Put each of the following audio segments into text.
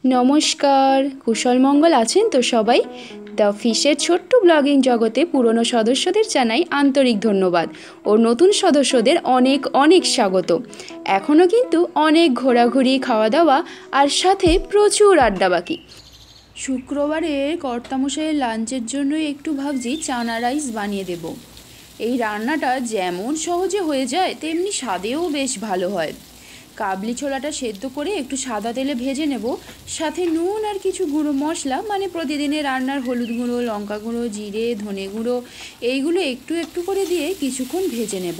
নমস্কার, কুশল মঙ্গল আছেন তো সবাই? দ্য ফিশের ছোট্ট ব্লগিং জগতে পুরনো সদস্যদের জানাই আন্তরিক ধন্যবাদ ও নতুন সদস্যদের অনেক অনেক স্বাগত। এখনও কিন্তু অনেক ঘোরাঘুরি, খাওয়া দাওয়া আর সাথে প্রচুর আড্ডা বাকি। শুক্রবারে কর্তামশাইয়ের লাঞ্চের জন্যই একটু ভাবছি চানা রাইস বানিয়ে দেব। এই রান্নাটা যেমন সহজে হয়ে যায় তেমনি স্বাদেও বেশ ভালো হয়। কাবলি ছোলাটা সেদ্ধ করে একটু সাদা তেলে ভেজে নেব, সাথে নুন আর কিছু গুঁড়ো মশলা মানে প্রতিদিনের রান্নার হলুদ গুঁড়ো, লঙ্কা গুঁড়ো, জিরে, ধনে গুঁড়ো এইগুলো একটু একটু করে দিয়ে কিছুক্ষণ ভেজে নেব।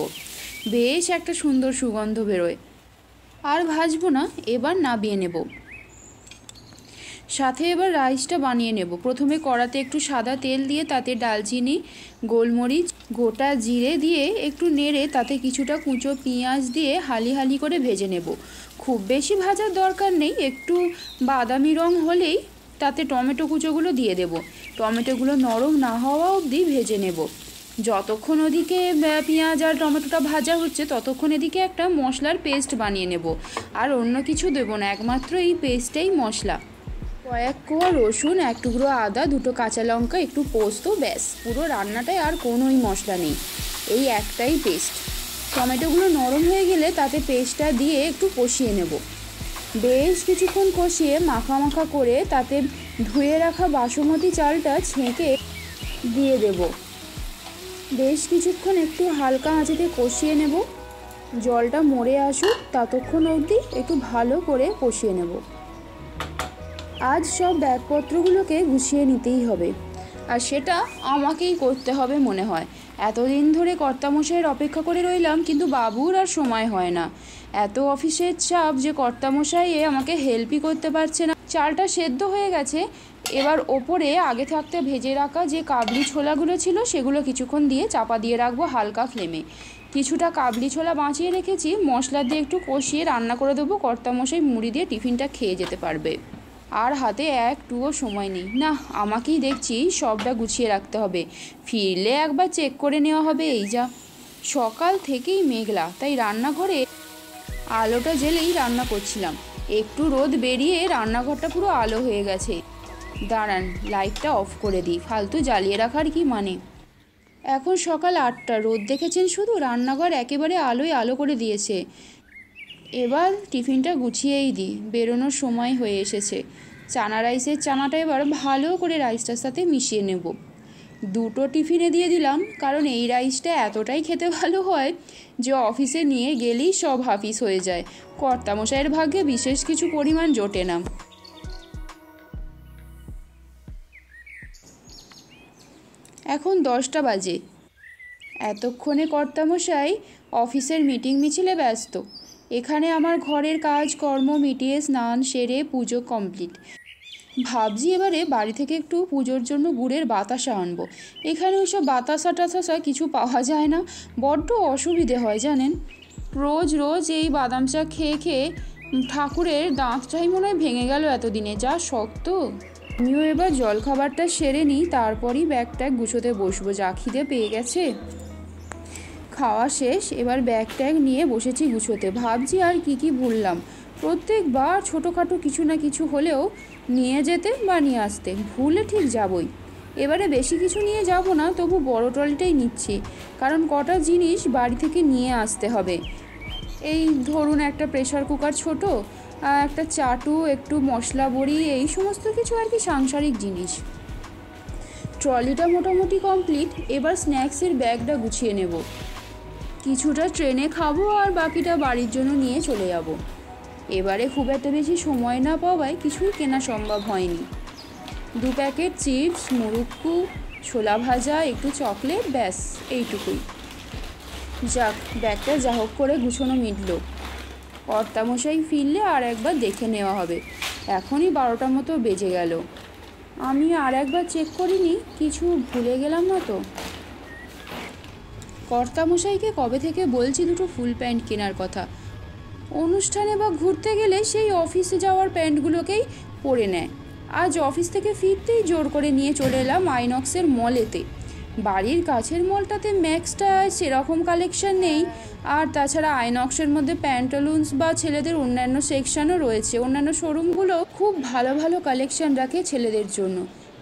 বেশ একটা সুন্দর সুগন্ধ বেরোয়। আর ভাজবো না, এবার নামিয়ে নেব। সাথে এবার রাইসটা বানিয়ে নেব। প্রথমে কড়াতে একটু সাদা তেল দিয়ে তাতে ডালচিনি, গোলমরিচ, গোটা জিরে দিয়ে একটু নেড়ে তাতে কিছুটা কুচো পেঁয়াজ দিয়ে হালি হালি করে ভেজে নেব। খুব বেশি ভাজার দরকার নেই, একটু বাদামি রং হলেই তাতে টমেটো কুচোগুলো দিয়ে দেব। টমেটোগুলো নরম না হওয়া অবধি ভেজে নেব। যতক্ষণ ওদিকে পেঁয়াজ আর টমেটোটা ভাজা হচ্ছে ততক্ষণ এদিকে একটা মশলার পেস্ট বানিয়ে নেব। আর অন্য কিছু দেবো না, একমাত্র এই পেস্টটাই মশলা। কয়েক কোয়া রসুন, এক টুকরো আদা, দুটো কাঁচা লঙ্কা, একটু পোস্ত, ব্যাস পুরো রান্নাটায় আর কোনোই মশলা নেই, এই একটাই পেস্ট। টমেটোগুলো নরম হয়ে গেলে তাতে পেস্টটা দিয়ে একটু কষিয়ে নেব। বেশ কিছুক্ষণ কষিয়ে মাখা মাখা করে তাতে ধুয়ে রাখা বাসমতি চালটা ছেঁকে দিয়ে দেব। বেশ কিছুক্ষণ একটু হালকা আঁচেতে কষিয়ে নেব। জলটা মরে আসুক ততক্ষণ অবধি একটু ভালো করে কষিয়ে নেব। আজ সব ব্যাগপত্রগুলোকে গুছিয়ে নিতেই হবে, আর সেটা আমাকেই করতে হবে মনে হয়। এতদিন ধরে কর্তামশাইয়ের অপেক্ষা করে রইলাম, কিন্তু বাবুর আর সময় হয় না। এত অফিসের চাপ যে কর্তামশাই আমাকে হেল্পই করতে পারছে না। চালটা সেদ্ধ হয়ে গেছে, এবার ওপরে আগে থাকতে ভেজে রাখা যে কাবলি ছোলাগুলো ছিল সেগুলো কিছুক্ষণ দিয়ে চাপা দিয়ে রাখবো হালকা ফ্লেমে। কিছুটা কাবলি ছোলা বাঁচিয়ে রেখেছি, মশলা দিয়ে একটু কষিয়ে রান্না করে দেবো। কর্তামশাই মুড়ি দিয়ে টিফিনটা খেয়ে যেতে পারবে। আর হাতে একটুও সময় নেই, না আমাকেই দেখছি সবটা গুছিয়ে রাখতে হবে। ফিরলে একবার চেক করে নেওয়া হবে। এই যা সকাল থেকেই মেঘলা, তাই রান্নাঘরে আলোটা জ্বেলেই রান্না করছিলাম। একটু রোদ বেরিয়ে রান্নাঘরটা পুরো আলো হয়ে গেছে। দাঁড়ান, লাইটটা অফ করে দিই, ফালতু জ্বালিয়ে রাখার কি মানে। এখন সকাল 8টা, রোদ দেখেছেন শুধু, রান্নাঘর একেবারে আলোয় আলো করে দিয়েছে। এবার টিফিনটা গুছিয়েই দিই, বেরোনোর সময় হয়ে এসেছে। চানা রাইসের চানাটা এবার ভালো করে রাইসটার সাথে মিশিয়ে নেব। দুটো টিফিনে দিয়ে দিলাম, কারণ এই রাইসটা এতটাই খেতে ভালো হয় যে অফিসে নিয়ে গেলেই সব হাফিস হয়ে যায়। কর্তামশাইয়ের ভাগ্যে বিশেষ কিছু পরিমাণ জোটে না। এখন 10টা বাজে। এতক্ষণে কর্তামশাই অফিসের মিটিং মিছিলে ব্যস্ত। এখানে আমার ঘরের কাজ কর্ম মিটিয়ে স্নান সেরে পুজো কমপ্লিট। ভাবছি এবারে বাড়ি থেকে একটু পুজোর জন্য গুড়ের বাতাসা আনবো। এখানে ওইসব বাতাসা টাতাসা কিছু পাওয়া যায় না, বড্ড অসুবিধে হয় জানেন। রোজ রোজ এই বাদাম চা খেয়ে খেয়ে ঠাকুরের দাঁতটাই মনে হয় ভেঙে গেল এতদিনে, যা শক্ত। আমিও এবার জলখাবারটা সেরে নিই, তারপরই ব্যাগ ট্যাগ গুছোতে বসবো, যা খিদে পেয়ে গেছে। খাওয়া শেষ, এবার ব্যাগ ট্যাগ নিয়ে বসেছি গুছোতে। ভাবছি আর কি ভুললাম। প্রত্যেকবার ছোটোখাটো কিছু না কিছু হলেও নিয়ে যেতে বা নিয়ে আসতে ভুলে ঠিক যাবই। এবারে বেশি কিছু নিয়ে যাব না, তবু বড় ট্রলিটাই নিচ্ছি, কারণ কটা জিনিস বাড়ি থেকে নিয়ে আসতে হবে। এই ধরুন একটা প্রেসার কুকার ছোট, একটা চাটু, একটু মশলা বড়ি, এই সমস্ত কিছু আর কি সাংসারিক জিনিস। ট্রলিটা মোটামুটি কমপ্লিট, এবার স্ন্যাক্সের ব্যাগটা গুছিয়ে নেব। কিছুটা ট্রেনে খাবো আর বাকিটা বাড়ির জন্য নিয়ে চলে যাব। এবারে খুব একটা বেশি সময় না পাওয়ায় কিছুই কেনা সম্ভব হয়নি। 2 প্যাকেট চিপস, মুরুক্কু, ছোলা ভাজা, একটু চকলেট, ব্যাস এইটুকুই। যাক, ব্যাগটা যা হোক করে গুছোনো মিটল। কর্তামশাই ফিরলে আর একবার দেখে নেওয়া হবে। এখনই 12টার মতো বেজে গেল। আমি আর একবার চেক করিনি, কিছু ভুলে গেলাম না তো। কর্তামশাইকে কবে থেকে বলছি দুটো ফুল প্যান্ট কেনার কথা। অনুষ্ঠানে বা ঘুরতে গেলে সেই অফিসে যাওয়ার প্যান্টগুলোকেই পরে নেয়। আজ অফিস থেকে ফিরতেই জোর করে নিয়ে চলে এলাম আইনক্সের মলেতে। বাড়ির কাছের মলটাতে ম্যাক্সটা সেরকম কালেকশন নেই, আর তাছাড়া আইনক্সের মধ্যে প্যান্টালুন্স বা ছেলেদের অন্যান্য সেকশনও রয়েছে। অন্যান্য শোরুমগুলো খুব ভালো ভালো কালেকশন রাখে ছেলেদের জন্য,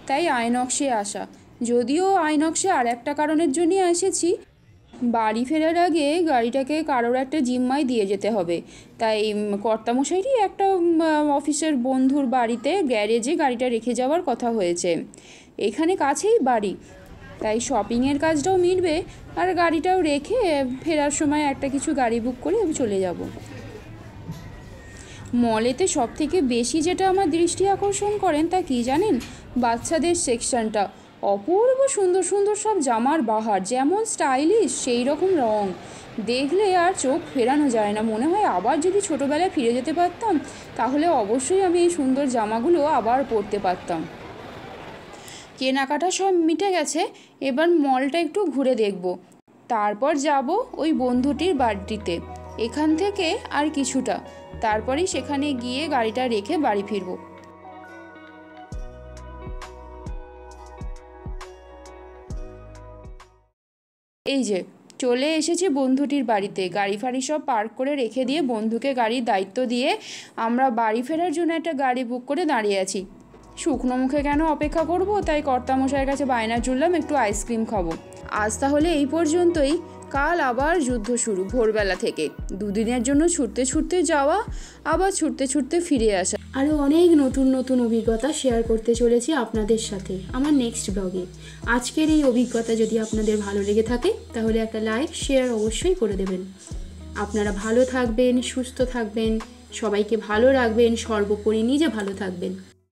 তাই আইনক্সে আসা। যদিও আইনক্সে আর একটা কারণের জন্যই এসেছি, বাড়ি ফেরার আগে গাড়িটাকে কারোর একটা জিম্মায় দিয়ে যেতে হবে। তাই কর্তামশাইরই একটা অফিসের বন্ধুর বাড়িতে গ্যারেজে গাড়িটা রেখে যাওয়ার কথা হয়েছে। এখানে কাছেই বাড়ি, তাই শপিংয়ের কাজটাও মিটবে, আর গাড়িটাও রেখে ফেরার সময় একটা কিছু গাড়ি বুক করে চলে যাব। মলেতে সবথেকে বেশি যেটা আমার দৃষ্টি আকর্ষণ করেন তা কি জানেন? বাচ্চাদের সেকশনটা। অপূর্ব সুন্দর সুন্দর সব জামার বাহার, যেমন স্টাইলিশ সেই রকম রং, দেখলে আর চোখ ফেরানো যায় না। মনে হয় আবার যদি ছোটোবেলায় ফিরে যেতে পারতাম, তাহলে অবশ্যই আমি এই সুন্দর জামাগুলো আবার পরতে পারতাম। কেনাকাটা সব মিটে গেছে, এবার মলটা একটু ঘুরে দেখব, তারপর যাব ওই বন্ধুটির বাড়িতে। এখান থেকে আর কিছুটা, তারপরেই সেখানে গিয়ে গাড়িটা রেখে বাড়ি ফিরব। এই যে চলে এসেছি বন্ধুটির বাড়িতে। গাড়ি ফাড়ি সব পার্ক করে রেখে দিয়ে বন্ধুকে গাড়ির দায়িত্ব দিয়ে আমরা বাড়ি ফেরার জন্য একটা গাড়ি বুক করে দাঁড়িয়ে আছি। শুকনো মুখে কেন অপেক্ষা করব, তাই কর্তামশাইয়ের কাছে বায়না জুড়লাম একটু আইসক্রিম খাবো। আজ তাহলে এই পর্যন্তই। কাল আবার যুদ্ধ শুরু ভোরবেলা থেকে। দুদিনের জন্য ছুটতে ছুটতে যাওয়া, আবার ছুটতে ছুটতে ফিরে আসা। আরও অনেক নতুন নতুন অভিজ্ঞতা শেয়ার করতে চলেছি আপনাদের সাথে আমার নেক্সট ব্লগে। আজকের এই অভিজ্ঞতা যদি আপনাদের ভালো লেগে থাকে তাহলে একটা লাইক শেয়ার অবশ্যই করে দেবেন। আপনারা ভালো থাকবেন, সুস্থ থাকবেন, সবাইকে ভালো রাখবেন, সর্বোপরি নিজে ভালো থাকবেন।